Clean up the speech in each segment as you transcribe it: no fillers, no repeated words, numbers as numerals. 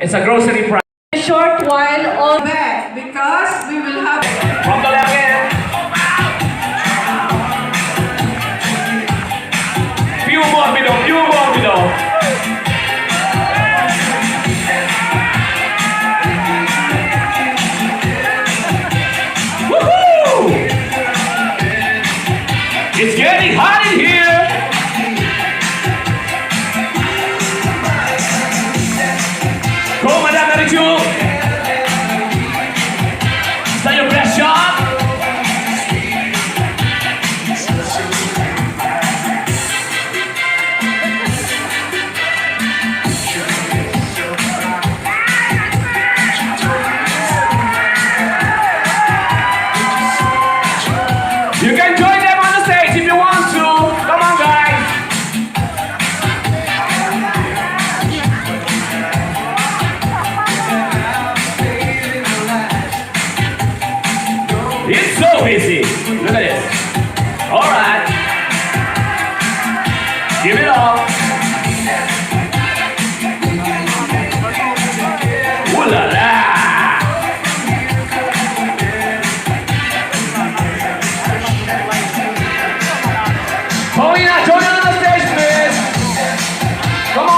It's a grocery price. A short while on back because we will have From the left end. Few more below, few more below. Woohoo! It's getting hot in here. Go, Madame Marichu. Is that your best shot? You can join them on the stage if you want to. Come on, guys. It's so easy. Look at this. All right. Give it all. Ooh la la. Paulina, join on the stage, please. Come on.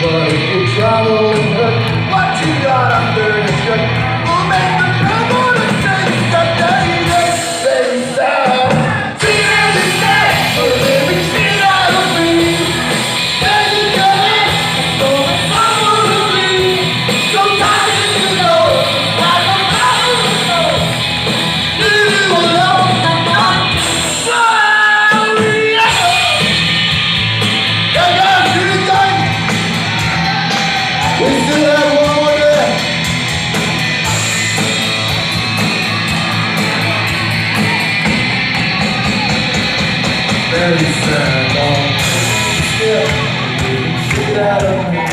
But if you travel and hurt what you got under your shirt, we'll make the trouble and take the day they sad. See every day, but every shit out of me. Then you get it, so it's someone to be. Sometimes you know, like a mountain to know. You alone, I'm not sorry. Yeah, guys, do the thing. We still have one more day. Very sad, dog. Still, shit out of me.